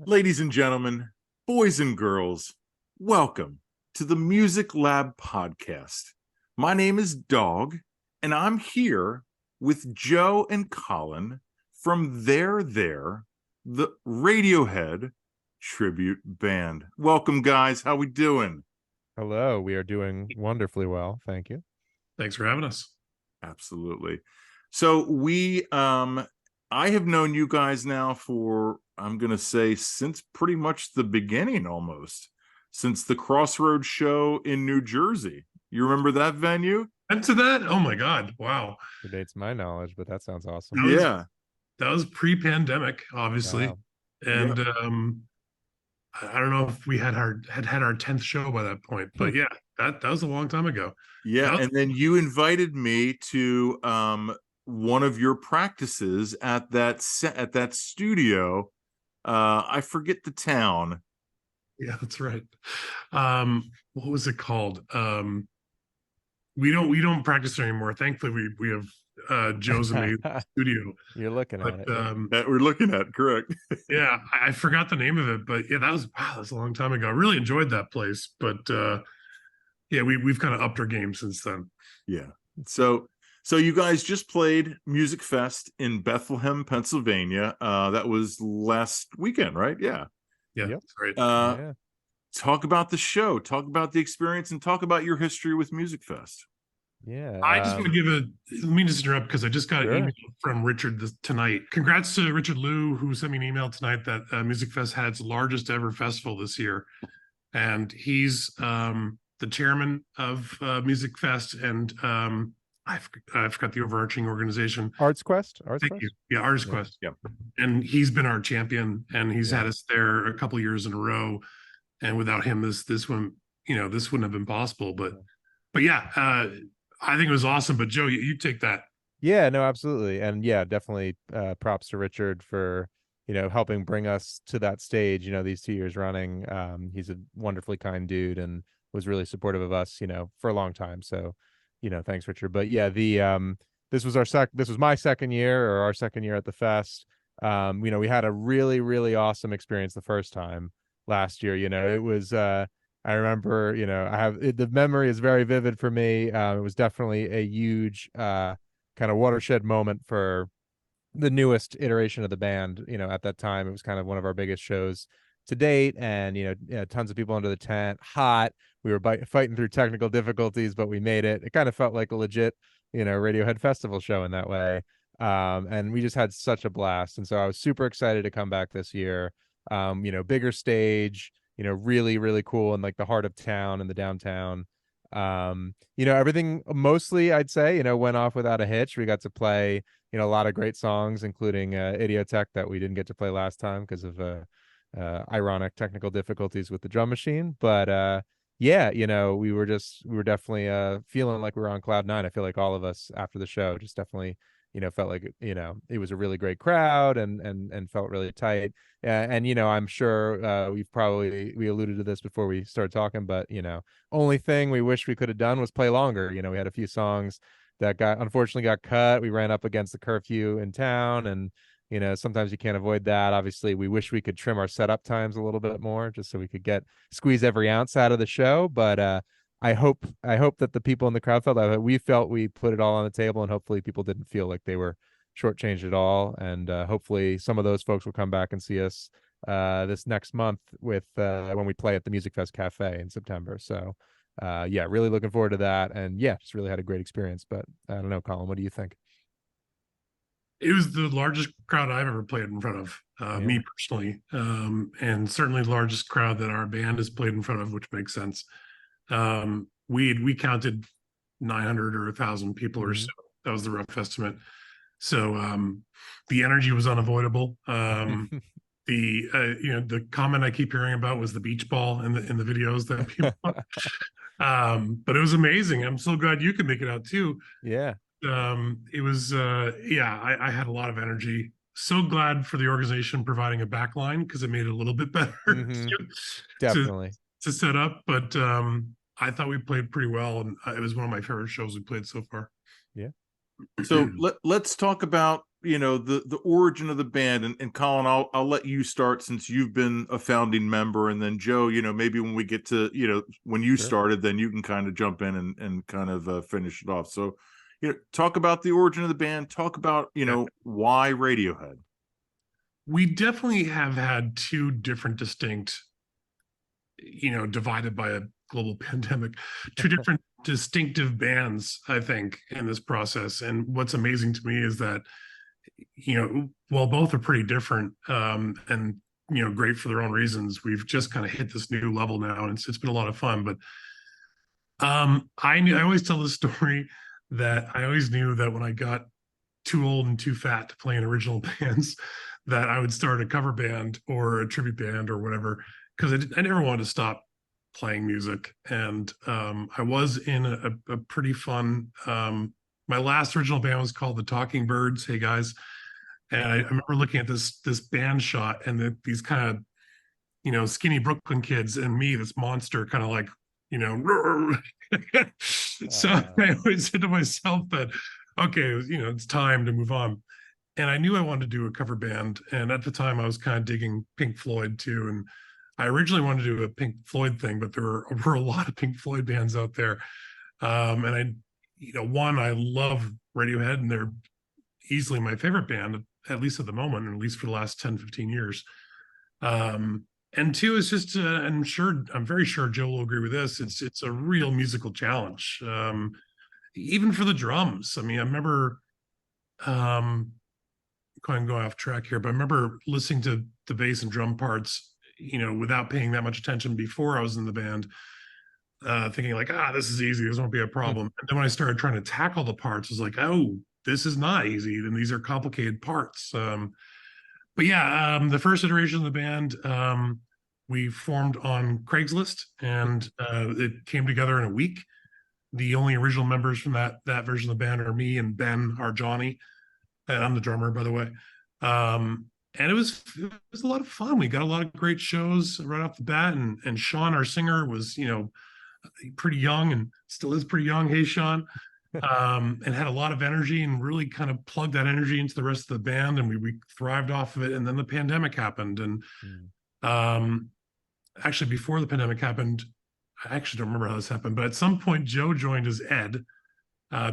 Ladies and gentlemen, boys and girls, welcome to the Music Lab podcast. My name is Dogg, and I'm here with Joe and Colin from the Radiohead tribute band. Welcome, guys. How we doing? Hello, we are doing wonderfully well. Thank you. Thanks for having us. Absolutely. So I have known you guys now for, I'm going to say, since pretty much the beginning almost, since the Crossroads show in New Jersey. You remember that venue? And to that, oh my God, wow. Predates my knowledge, but that sounds awesome. That was pre-pandemic, obviously. Wow. And I don't know if we had our 10th show by that point, but yeah, that was a long time ago. Yeah, and then you invited me to one of your practices at that studio. I forget the town. Yeah, that's right. What was it called? We don't practice there anymore. Thankfully, we have Joe's amazing studio. You're looking at it. That we're looking at, correct? Yeah, I forgot the name of it, but yeah, that was a long time ago. I really enjoyed that place, but yeah, we've kind of upped our game since then. Yeah. So you guys just played Musikfest in Bethlehem, Pennsylvania. That was last weekend, right? Yeah. Yeah, yep. That's right. Talk about the show, talk about the experience, and talk about your history with Musikfest. Yeah. I just want to give let me just interrupt because I just got an email from Richard tonight. Congrats to Richard Liu, who sent me an email tonight that Musikfest had its largest ever festival this year. And he's the chairman of Musikfest, and I forgot the overarching organization. Arts Quest. Thank you. Yeah, Arts Quest. Yeah. And he's been our champion, and he's had us there a couple years in a row. And without him, this one, this wouldn't have been possible. But yeah, I think it was awesome. But Joe, you take that. Yeah, no, absolutely. And yeah, definitely props to Richard for, helping bring us to that stage, these 2 years running. He's a wonderfully kind dude and was really supportive of us, for a long time. So, thanks, Richard. But yeah, this was my second year, or our second year at the fest. We had a really, really awesome experience the first time last year. It was I remember, the memory is very vivid for me. It was definitely a huge kind of watershed moment for the newest iteration of the band. At that time, it was kind of one of our biggest shows to date, and tons of people under the tent, hot. We were fighting through technical difficulties, but we made it. It kind of felt like a legit, Radiohead festival show in that way. And we just had such a blast. And so I was super excited to come back this year. Bigger stage, really, really cool in like the heart of town and the downtown. Everything mostly, I'd say, went off without a hitch. We got to play, a lot of great songs, including Idiotech that we didn't get to play last time because of ironic technical difficulties with the drum machine. But yeah, we were definitely feeling like we were on cloud nine. I feel like all of us after the show just definitely felt like, it was a really great crowd and felt really tight. And, I'm sure we alluded to this before we started talking, but, only thing we wish we could have done was play longer. We had a few songs that unfortunately got cut. We ran up against the curfew in town, and, sometimes you can't avoid that. Obviously, we wish we could trim our setup times a little bit more just so we could squeeze every ounce out of the show. But, I hope that the people in the crowd felt that we felt we put it all on the table, and hopefully people didn't feel like they were shortchanged at all. And hopefully some of those folks will come back and see us this next month with when we play at the Musikfest Cafe in September. So yeah, really looking forward to that. And yeah, just really had a great experience. But I don't know, Colin, what do you think? It was the largest crowd I've ever played in front of, me personally, and certainly the largest crowd that our band has played in front of, which makes sense. We counted 900 or 1,000 people or so. That was the rough estimate. So the energy was unavoidable. The comment I keep hearing about was the beach ball in the videos that people but it was amazing. I'm so glad you could make it out too. Yeah. It was I had a lot of energy. So glad for the organization providing a backline, because it made it a little bit better definitely to set up. But I thought we played pretty well, and it was one of my favorite shows we played so far. Yeah. So let's talk about the origin of the band, and Colin, I'll let you start since you've been a founding member, and then Joe, maybe when we get to when you started, then you can kind of jump in and kind of finish it off. So talk about the origin of the band, talk about why Radiohead. We definitely have had two different distinct, divided by a global pandemic, two different distinctive bands, I think, in this process. And what's amazing to me is that while both are pretty different, and great for their own reasons, we've just kind of hit this new level now, and it's been a lot of fun. But I always tell the story that I always knew that when I got too old and too fat to play in original bands, that I would start a cover band or a tribute band or whatever, because I never wanted to stop playing music. And I was in a pretty fun, my last original band was called the Talking Birds. Hey guys. And I remember looking at this band shot, and these kind of skinny Brooklyn kids, and me, this monster, kind of like so I always said to myself that okay, it's time to move on. And I knew I wanted to do a cover band, and at the time I was kind of digging Pink Floyd too, and I originally wanted to do a Pink Floyd thing, but there were a lot of Pink Floyd bands out there. And I love Radiohead, and they're easily my favorite band, at least at the moment, and at least for the last 10, 15 years. And two is just, I'm very sure Joe will agree with this. It's a real musical challenge, even for the drums. I mean, I remember, going off track here, but I remember listening to the bass and drum parts, without paying that much attention before I was in the band, thinking like, this is easy, this won't be a problem. And then when I started trying to tackle the parts, I was like, oh, this is not easy, and these are complicated parts. But yeah, the first iteration of the band, we formed on Craigslist, and it came together in a week. The only original members from that version of the band are me and Ben, our Johnny. I'm the drummer, by the way. And it was a lot of fun. We got a lot of great shows right off the bat. And Sean, our singer, was, pretty young and still is pretty young. Hey, Sean. And had a lot of energy and really kind of plugged that energy into the rest of the band. And we thrived off of it. And then the pandemic happened. And actually, before the pandemic happened, I actually don't remember how this happened, but at some point, Joe joined as Ed.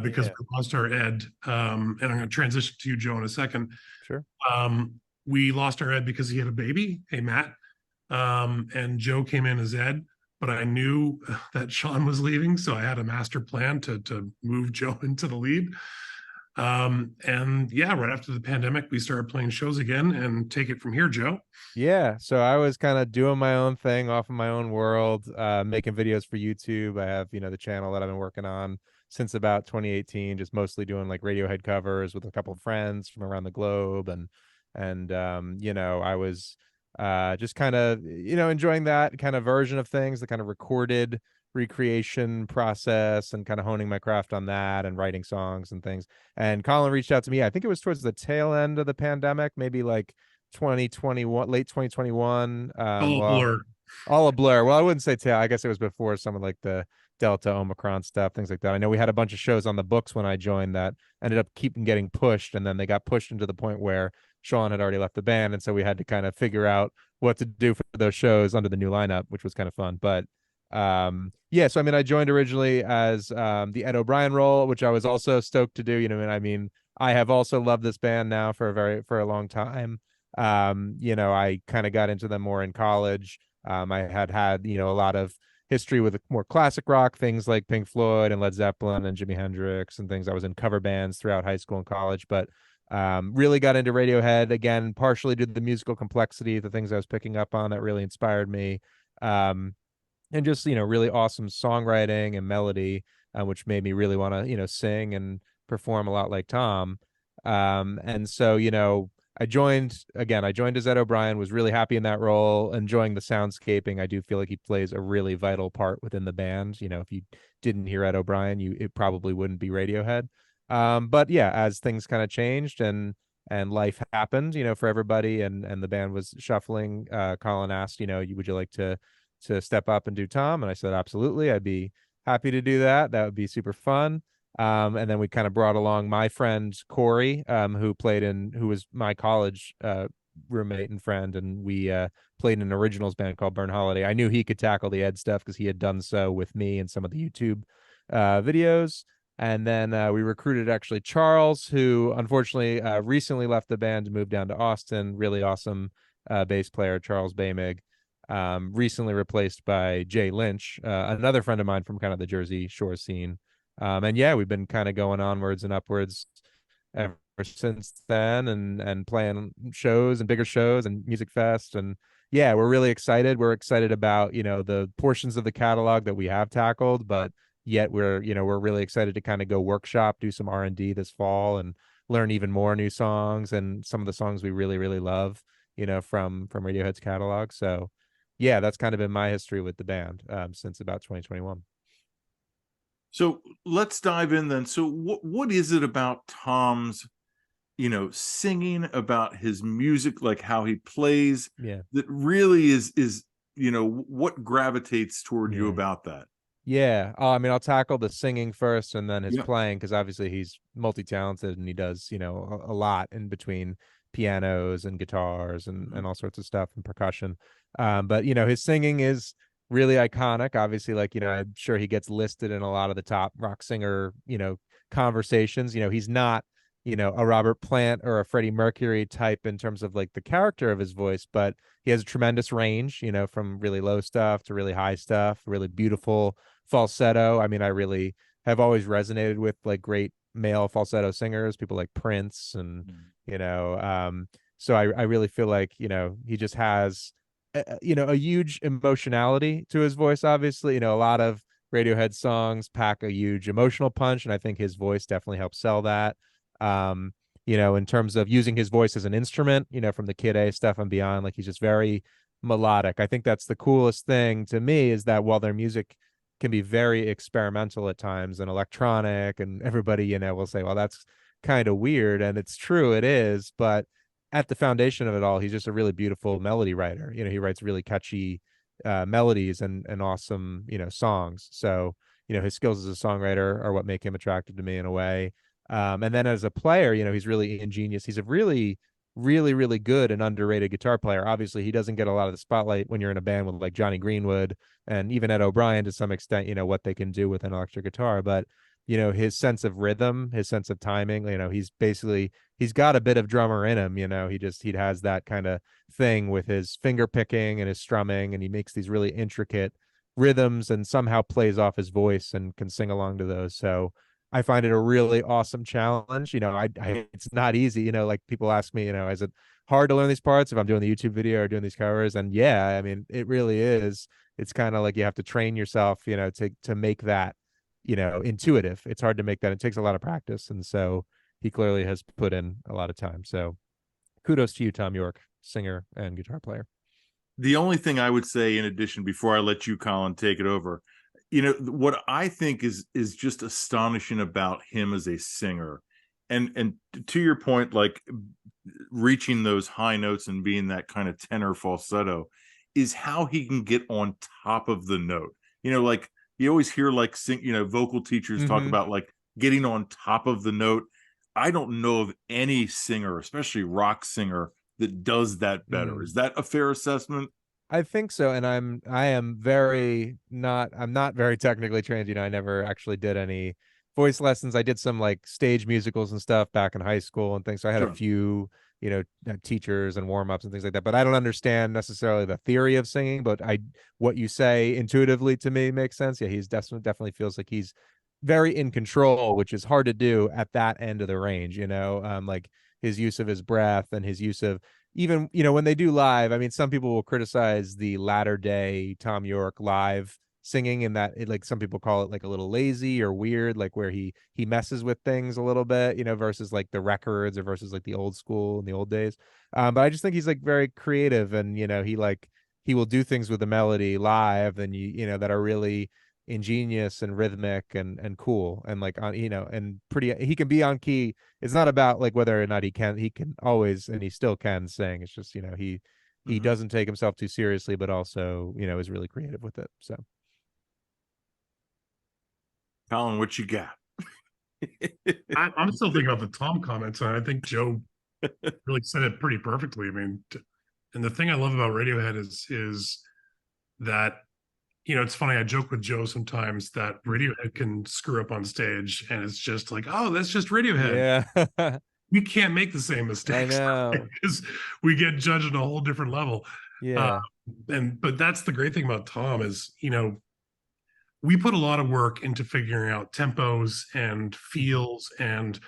Because we lost our Ed, and I'm going to transition to you, Joe, in a second. Sure. We lost our Ed because he had a baby, hey Matt, and Joe came in as Ed. But I knew that Sean was leaving, so I had a master plan to move Joe into the lead. And yeah, right after the pandemic, we started playing shows again, and take it from here, Joe. Yeah, so I was kind of doing my own thing off of my own world, making videos for YouTube. I have, the channel that I've been working on since about 2018, just mostly doing like Radiohead covers with a couple of friends from around the globe. And I was just kind of, enjoying that kind of version of things, the kind of recorded recreation process, and kind of honing my craft on that and writing songs and things. And Colin reached out to me. I think it was towards the tail end of the pandemic, maybe like 2021, late 2021. All a blur. Well, I wouldn't say tail. I guess it was before some of like the Delta, Omicron stuff, things like that. I know we had a bunch of shows on the books when I joined that ended up keeping getting pushed, and then they got pushed into the point where Sean had already left the band, and so we had to kind of figure out what to do for those shows under the new lineup, which was kind of fun. But so I mean, I joined originally as the Ed O'Brien role, which I was also stoked to do. And I mean, I have also loved this band now for a long time. I kind of got into them more in college. I had a lot of history with more classic rock, things like Pink Floyd and Led Zeppelin and Jimi Hendrix and things. I was in cover bands throughout high school and college, but really got into Radiohead again, partially due to the musical complexity, the things I was picking up on that really inspired me. And just, really awesome songwriting and melody, which made me really want to, sing and perform a lot like Tom. And so, I joined as Ed O'Brien, was really happy in that role, enjoying the soundscaping. I do feel like he plays a really vital part within the band. If you didn't hear Ed O'Brien, it probably wouldn't be Radiohead. But yeah, as things kind of changed and life happened, for everybody, and the band was shuffling, Colin asked, would you like to step up and do Tom? And I said, absolutely. I'd be happy to do that. That would be super fun. And then we kind of brought along my friend Corey, who was my college roommate and friend, and we played in an originals band called Burn Holiday. I knew he could tackle the Ed stuff because he had done so with me in some of the YouTube videos. And then we recruited actually Charles, who unfortunately recently left the band and moved down to Austin. Really awesome bass player, Charles Baymig. Recently replaced by Jay Lynch, another friend of mine from kind of the Jersey Shore scene. And yeah, we've been kind of going onwards and upwards ever since then, and playing shows and bigger shows and Musikfest. And yeah, we're really excited. We're excited about, the portions of the catalog that we have tackled, but yet we're really excited to kind of go workshop, do some R&D this fall, and learn even more new songs and some of the songs we really, really love, from Radiohead's catalog. So yeah, that's kind of been my history with the band since about 2021. So let's dive in then. So what is it about Tom's, singing, about his music, like how he plays, that really is, what gravitates toward you about that? Yeah. I mean, I'll tackle the singing first and then his playing, because obviously he's multi-talented and he does, a lot in between pianos and guitars and all sorts of stuff and percussion. But his singing is really iconic. Obviously, like, I'm sure he gets listed in a lot of the top rock singer, conversations. He's not, a Robert Plant or a Freddie Mercury type in terms of like the character of his voice, but he has a tremendous range, from really low stuff to really high stuff, really beautiful falsetto. I mean, I really have always resonated with like great male falsetto singers, people like Prince, and so I really feel like he just has a huge emotionality to his voice. Obviously, a lot of Radiohead songs pack a huge emotional punch, and I think his voice definitely helps sell that. um in terms of using his voice as an instrument, from the Kid A stuff and beyond, like he's just very melodic. I think that's the coolest thing to me, is that while their music can be very experimental at times and electronic, and everybody will say, well, that's kind of weird, and it's true, it is, but at the foundation of it all, he's just a really beautiful melody writer. He writes really catchy melodies and awesome songs. So his skills as a songwriter are what make him attractive to me in a way. And then as a player, he's really ingenious. He's a really, really, really good and underrated guitar player. Obviously, he doesn't get a lot of the spotlight when you're in a band with like Johnny Greenwood and even Ed O'Brien to some extent, what they can do with an electric guitar. But, his sense of rhythm, his sense of timing, he's got a bit of drummer in him. He has that kind of thing with his finger picking and his strumming, and he makes these really intricate rhythms and somehow plays off his voice and can sing along to those. So I find it a really awesome challenge. It's not easy. Like people ask me, is it hard to learn these parts if I'm doing the YouTube video or doing these covers? And yeah, I mean, it really is. It's kind of like you have to train yourself, to make that, intuitive. It's hard to make that. It takes a lot of practice. And so he clearly has put in a lot of time. So kudos to you, Tom York, singer and guitar player. The only thing I would say in addition, before I let you, Colin, take it over, what I think is just astonishing about him as a singer, and to your point, like reaching those high notes and being that kind of tenor falsetto, is how he can get on top of the note. Like you always hear like vocal teachers talk about like getting on top of the note. I don't know of any singer, especially rock singer, that does that better. Is that a fair assessment? I think so. And I'm not very technically trained. I never actually did any voice lessons. I did some like stage musicals and stuff back in high school and things. So I had a few, teachers and warm-ups and things like that. But I don't understand necessarily the theory of singing, but what you say intuitively to me makes sense. Yeah, he's definitely feels like he's very in control, which is hard to do at that end of the range, like his use of his breath and his use of, even when they do live, I mean, some people will criticize the latter day Tom York live singing, and that like some people call it like a little lazy or weird, like where he messes with things a little bit, versus like the records or versus like the old school in the old days. But I just think he's like very creative, and he will do things with the melody live, and that are really ingenious and rhythmic and cool, and like on and pretty, he can be on key. It's not about like whether or not he can always, and he still can sing. It's just he doesn't take himself too seriously, but also is really creative with it. So Colin, what you got? I'm still thinking about the Tom comments, and I think Joe really said it pretty perfectly. I mean, and the thing I love about Radiohead is that, it's funny. I joke with Joe sometimes that Radiohead can screw up on stage, and it's just like, oh, that's just Radiohead. Yeah. We can't make the same I mistakes know. because we get judged on a whole different level. Yeah. But that's the great thing about Tom is, we put a lot of work into figuring out tempos and feels. And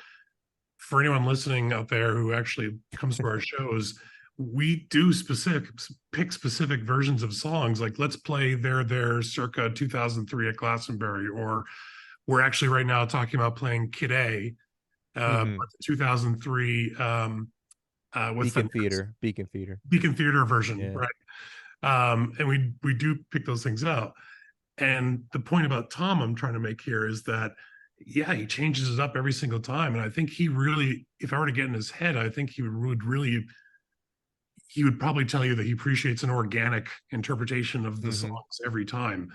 for anyone listening out there who actually comes to our shows, we do pick specific versions of songs. Like, let's play There circa 2003 at Glastonbury, or we're actually right now talking about playing Kid A, Mhm. 2003, what's Beacon that? Theater. Beacon Theater. Beacon Theater version, Yeah. right? And we do pick those things out. And the point about Tom I'm trying to make here is that, yeah, he changes it up every single time. And I think he really, if I were to get in his head, I think he would probably tell you that he appreciates an organic interpretation of the songs every time.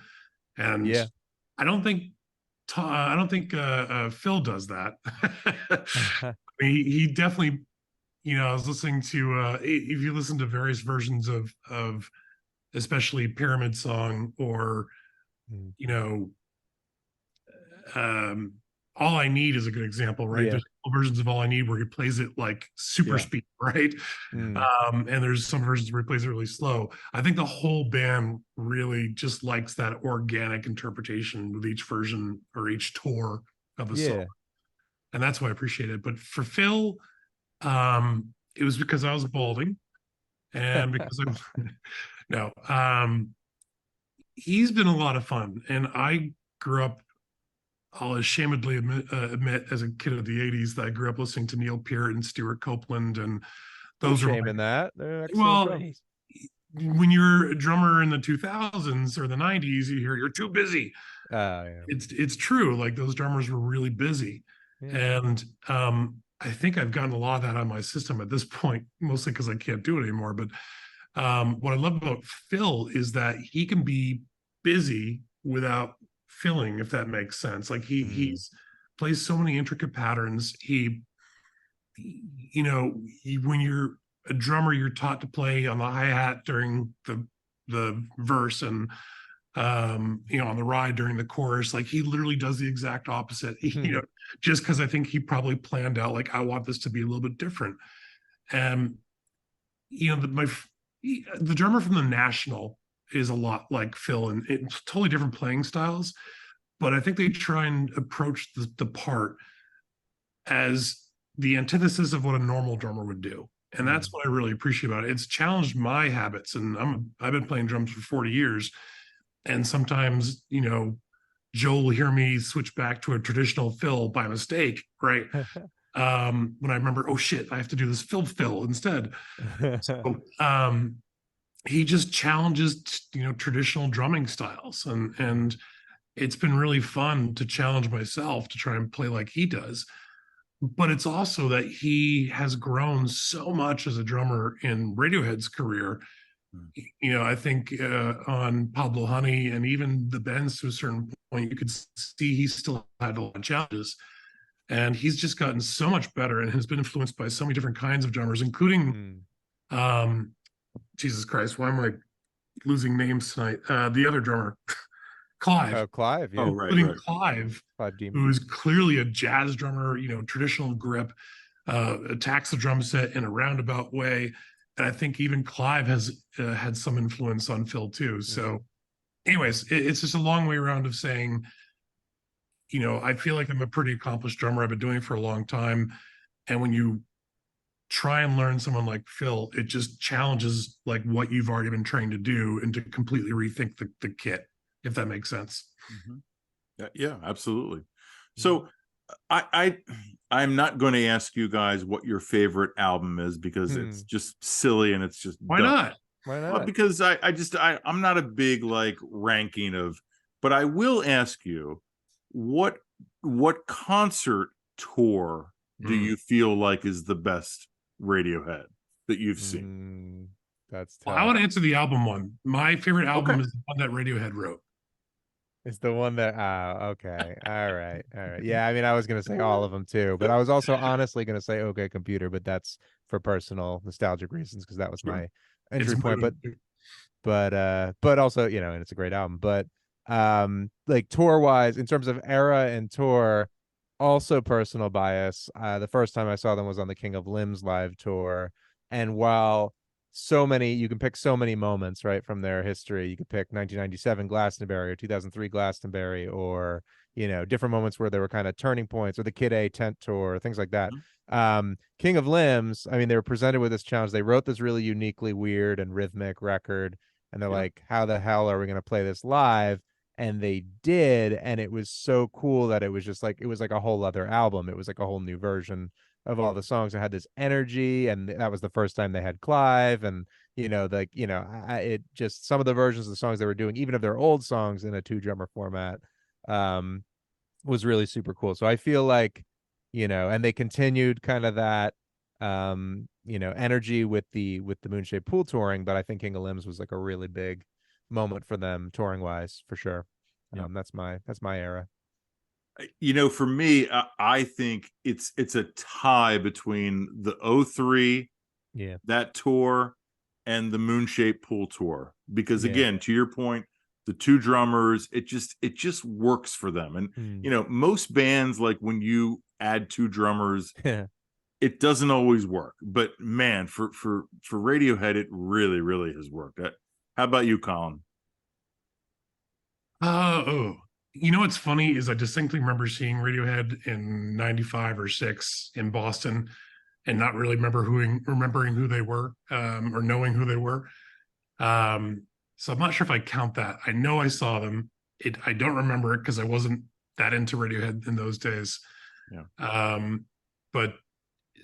And Yeah. I don't think Phil does that. He definitely, I was listening to if you listen to various versions of especially Pyramid Song, or you know, All I Need is a good example, right? Yeah. There's versions of All I Need where he plays it like super speed, right? And there's some versions where he plays it really slow. I think the whole band really just likes that organic interpretation with each version or each tour of the song. And that's why I appreciate it. But for Phil, it was because I was balding, and because he's been a lot of fun. And I grew up, I'll ashamedly admit, as a kid of the 80s, that I grew up listening to Neil Peart and Stuart Copeland, and those No were shame in that. They're excellent well, drummers. when you're a drummer in the 2000s or the 90s, you hear you're too busy. Yeah. It's true. Like, those drummers were really busy. Yeah. And I think I've gotten a lot of that out of my system at this point, mostly because I can't do it anymore. But what I love about Phil is that he can be busy without filling, if that makes sense. Like, he's plays so many intricate patterns. When you're a drummer, you're taught to play on the hi-hat during the verse, and on the ride during the chorus. Like, he literally does the exact opposite. Just because I think he probably planned out, like, I want this to be a little bit different. And the drummer from the National is a lot like Phil, and it's totally different playing styles, but I think they try and approach the part as the antithesis of what a normal drummer would do. And that's what I really appreciate about it. It's challenged my habits, and I've been playing drums for 40 years. And sometimes, Joel will hear me switch back to a traditional fill by mistake, right? When I remember, oh shit, I have to do this fill instead. So he just challenges, traditional drumming styles, and it's been really fun to challenge myself to try and play like he does. But it's also that he has grown so much as a drummer in Radiohead's career. I think on Pablo Honey and even the Bends, to a certain point, you could see he still had a lot of challenges. And he's just gotten so much better and has been influenced by so many different kinds of drummers, including, Jesus Christ, why am I losing names tonight? The other drummer, Clive. Oh, Clive. Yeah. Oh, right. Clive, Clive Demon, who is clearly a jazz drummer, traditional grip, attacks the drum set in a roundabout way. And I think even Clive has had some influence on Phil too. So anyways, it's just a long way around of saying, I feel like I'm a pretty accomplished drummer. I've been doing it for a long time. And when you try and learn someone like Phil, it just challenges like what you've already been trained to do, and to completely rethink the kit, if that makes sense. Yeah, absolutely. So I'm not going to ask you guys what your favorite album is, because it's just silly and it's just Why not? Well, because I'm not a big like ranking of, but I will ask you, what concert tour do you feel like is the best Radiohead that you've seen? That's tough. Well, I want to answer the album one. My favorite album is the one that Radiohead wrote. It's the one that, okay. All right. All right. Yeah. I mean, I was going to say all of them too, but I was also honestly going to say, okay, computer, but that's for personal nostalgic reasons because that was Sure. my It's entry point. mood. But also, and it's a great album. But like tour wise, in terms of era and tour, also personal bias. The first time I saw them was on the King of Limbs live tour. And while you can pick so many moments, right, from their history, you could pick 1997 Glastonbury or 2003 Glastonbury, or, different moments where there were kind of turning points, or the Kid A tent tour, things like that. King of Limbs, I mean, they were presented with this challenge. They wrote this really uniquely weird and rhythmic record. And they're like, how the hell are we going to play this live? And they did, and it was so cool that it was just like, it was like a whole other album. It was like a whole new version of all the songs. It had this energy, and that was the first time they had Clive. And it just, some of the versions of the songs they were doing, even of their old songs in a two drummer format, um was really super cool. So I feel like, and they continued kind of that energy with the Moonshaped Pool touring, but I think King of Limbs was like a really big moment for them touring wise, for sure. Yeah. That's my era. For me, I think it's a tie between the '03, that tour, and the Moonshaped Pool tour, because again, to your point, the two drummers, it just works for them. And most bands, like when you add two drummers, it doesn't always work. But man, for Radiohead, it really, really has worked. How about you, Colin? What's funny is I distinctly remember seeing Radiohead in '95 or '6 in Boston, and not really remembering who they were, or knowing who they were. So I'm not sure if I count that. I know I saw them. I don't remember it because I wasn't that into Radiohead in those days. Yeah. But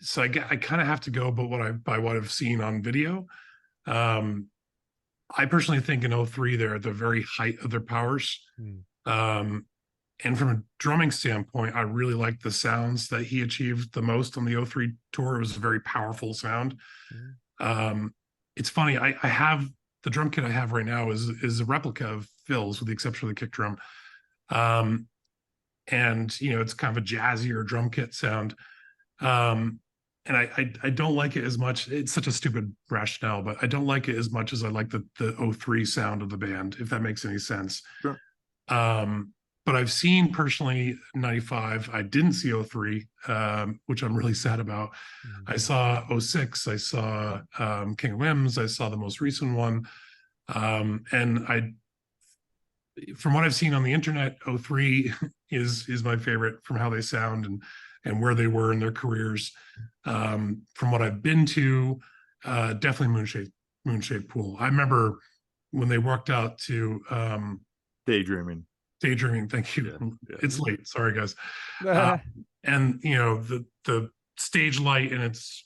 so I kind of have to go by what I've seen on video. I personally think in '03 they're at the very height of their powers. And from a drumming standpoint, I really like the sounds that he achieved the most on the '03 tour. It was a very powerful sound. It's funny, I have the drum kit I have right now is a replica of Phil's, with the exception of the kick drum. And it's kind of a jazzier drum kit sound. And I don't like it as much. It's such a stupid rationale, but I don't like it as much as I like the '03 sound of the band, if that makes any sense. Sure. But I've seen personally '95. I didn't see '03, which I'm really sad about. I saw '06. I saw King of Limbs. I saw the most recent one. And from what I've seen on the internet, '03 is my favorite from how they sound and where they were in their careers. From what I've been to, definitely Moonshaped Pool. I remember when they walked out to Daydreaming. Thank you. Yeah. It's late. Sorry, guys. And the stage light, and it's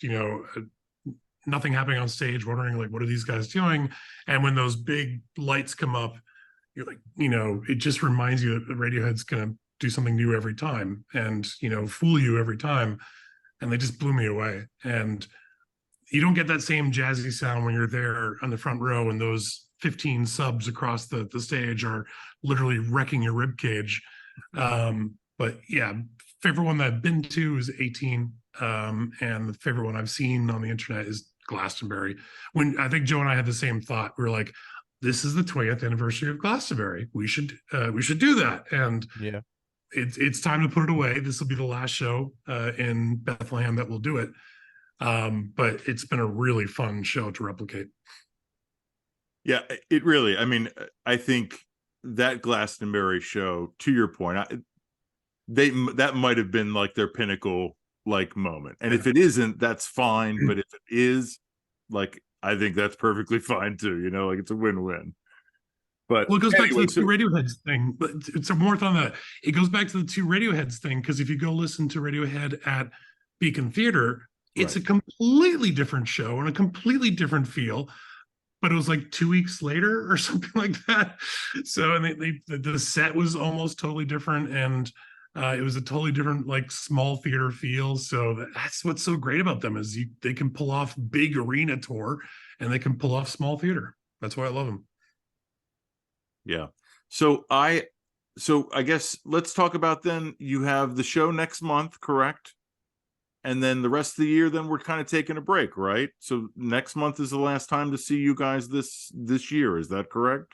nothing happening on stage. Wondering like, what are these guys doing? And when those big lights come up, you're like, it just reminds you that Radiohead's gonna do something new every time, and fool you every time. And they just blew me away. And you don't get that same jazzy sound when you're there on the front row and those 15 subs across the stage are literally wrecking your rib cage. But yeah, favorite one that I've been to is 18. And the favorite one I've seen on the internet is Glastonbury. When I think Joe and I had the same thought, we were like, this is the 20th anniversary of Glastonbury. We should do that. And yeah, it's time to put it away. This will be the last show in Bethlehem that will do it. But it's been a really fun show to replicate. Yeah, it really, I mean, I think that Glastonbury show, to your point, that might have been like their pinnacle like moment. And if it isn't, that's fine. But if it is, like, I think that's perfectly fine too. Like it's a win-win. But well, it goes back to the two Radioheads thing. But it's more on that. It goes back to the two Radioheads thing, because if you go listen to Radiohead at Beacon Theater, it's a completely different show and a completely different feel. But it was like 2 weeks later or something like that. So, and the set was almost totally different, and it was a totally different, like, small theater feel. So that's what's so great about them, is they can pull off big arena tour and they can pull off small theater. That's why I love them. Yeah. So I so I guess let's talk about then. You have the show next month, correct? And then the rest of the year, then we're kind of taking a break, right? So next month is the last time to see you guys this year. Is that correct?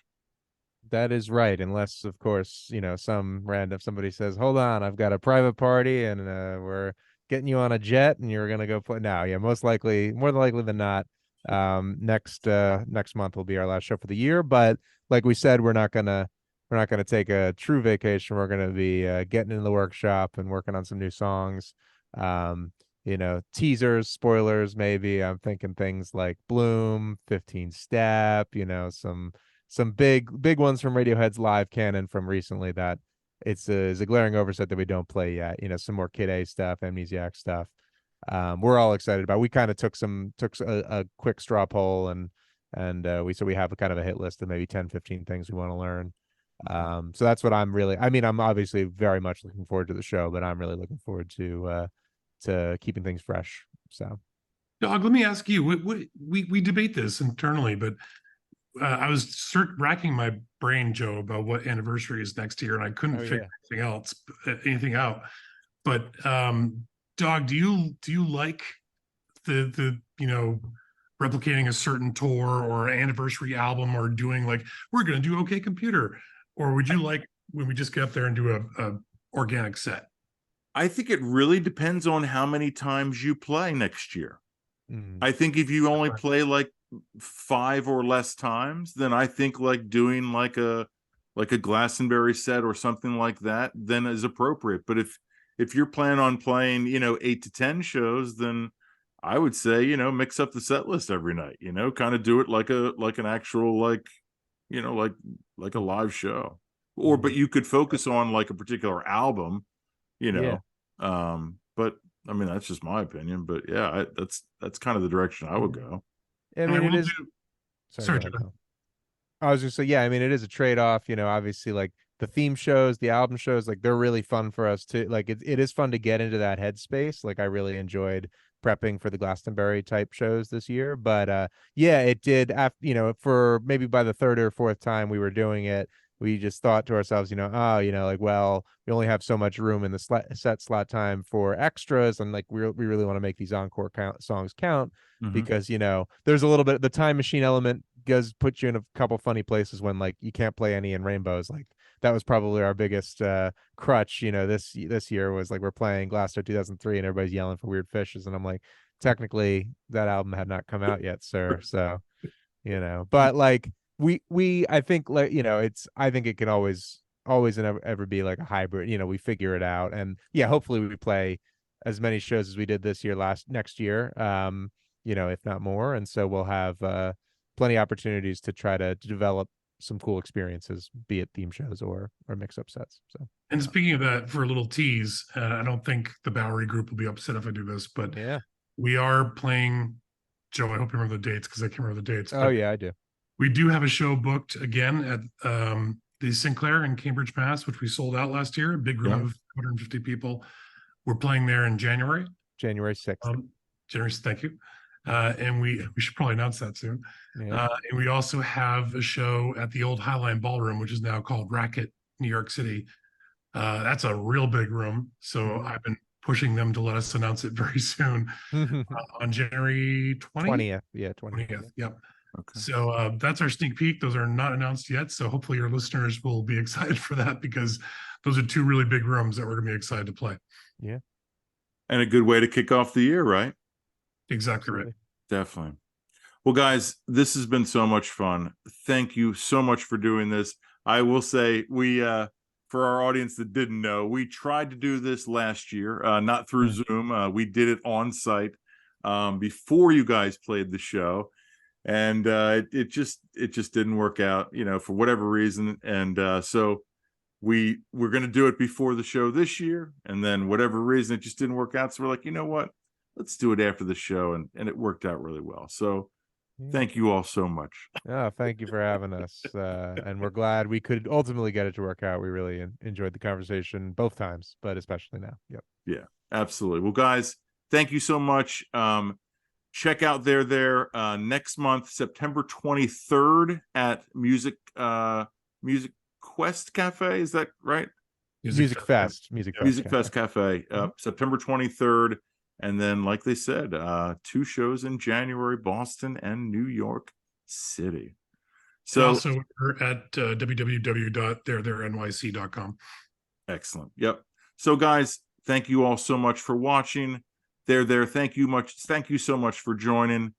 That is right, unless of course, some random somebody says, "Hold on, I've got a private party and we're getting you on a jet and you're gonna go play." Now, yeah, most likely, more than likely than not, next month will be our last show for the year. But like we said, we're not gonna take a true vacation. We're gonna be getting in the workshop and working on some new songs. Teasers, spoilers, maybe. I'm thinking things like Bloom, 15 Step, some big ones from Radiohead's live canon from recently that is a glaring oversight that we don't play yet. Some more Kid A stuff, Amnesiac stuff. We're all excited about. We kind of took a quick straw poll and we have a kind of a hit list of maybe 10, 15 things we want to learn. So that's what I'm obviously very much looking forward to the show, but I'm really looking forward to keeping things fresh. So Dog, let me ask you. We debate this internally, but I was racking my brain, Joe, about what anniversary is next year, and I couldn't figure anything out. But Dog, do you like the replicating a certain tour or anniversary album, or doing like we're going to do OK Computer, or would you like when we just get up there and do a organic set? I think it really depends on how many times you play next year. I think if you only play like 5 or less times, then I think like doing like a Glastonbury set or something like that then is appropriate. But if you're planning on playing 8 to 10 shows, then I would say mix up the set list every night. Kind of do it like an actual like a live show. Or but you could focus on like a particular album, Yeah. But I mean that's just my opinion. But yeah, that's kind of the direction I would go. I mean, it is. Sorry, Go ahead, Joe. Colin. I was just say, yeah, I mean, it is a trade-off, obviously like the theme shows, the album shows, like they're really fun for us to like it is fun to get into that headspace. Like I really enjoyed prepping for the Glastonbury type shows this year. But yeah, it did for maybe by the third or fourth time we were doing it, we just thought to ourselves, like, well, we only have so much room in the set slot time for extras, and like we really want to make these encore songs count because there's a little bit the time machine element does put you in a couple funny places when like you can't play any in rainbows. Like that was probably our biggest crutch this year was like we're playing Glasgow 2003 and everybody's yelling for Weird Fishes, and I'm like, technically that album had not come out yet, sir. So but like we I think like I think it can always and ever be like a hybrid. We figure it out, and yeah, hopefully we play as many shows as we did this year next year, if not more. And so we'll have plenty of opportunities to try to develop some cool experiences, be it theme shows or mix up sets. So, and speaking of that, for a little tease, I don't think the Bowery group will be upset if I do this, but yeah. We are playing. Joe, I hope you remember the dates because I can't remember the dates. Oh yeah, I do. We do have a show booked again at the Sinclair in Cambridge, Mass, which we sold out last year. A big room of 250 people. We're playing there in January. January 6th. January, thank you. And we should probably announce that soon. Yeah. And we also have a show at the old Highline Ballroom, which is now called Racket, New York City. That's a real big room. So I've been pushing them to let us announce it very soon on January 20th. Yeah, 20th. Yep. Okay. So that's our sneak peek. Those are not announced yet. So hopefully your listeners will be excited for that because those are 2 really big rooms that we're going to be excited to play. Yeah. And a good way to kick off the year, right? Exactly right. Definitely. Well, guys, this has been so much fun. Thank you so much for doing this. I will say we, for our audience that didn't know, we tried to do this last year, not through Zoom. We did it on site before you guys played the show. And it just didn't work out, for whatever reason. And so we're going to do it before the show this year. And then whatever reason, it just didn't work out. So we're like, you know what? Let's do it after the show. And it worked out really well. So thank you all so much. Oh, thank you for having us. And we're glad we could ultimately get it to work out. We really enjoyed the conversation both times, but especially now. Yep. Yeah, absolutely. Well, guys, thank you so much. Check out There next month, September 23rd at Music Quest Cafe. Is that right? Music Fest. Music Cafe. Fest Cafe, September 23rd. And then, like they said, 2 shows in January, Boston and New York City. So and also we're at www.therenyc.com. Excellent. Yep. So guys, thank you all so much for watching. Thank you so much for joining.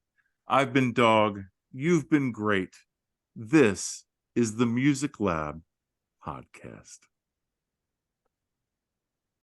I've been Dogg. You've been great. This is the Music Lab podcast.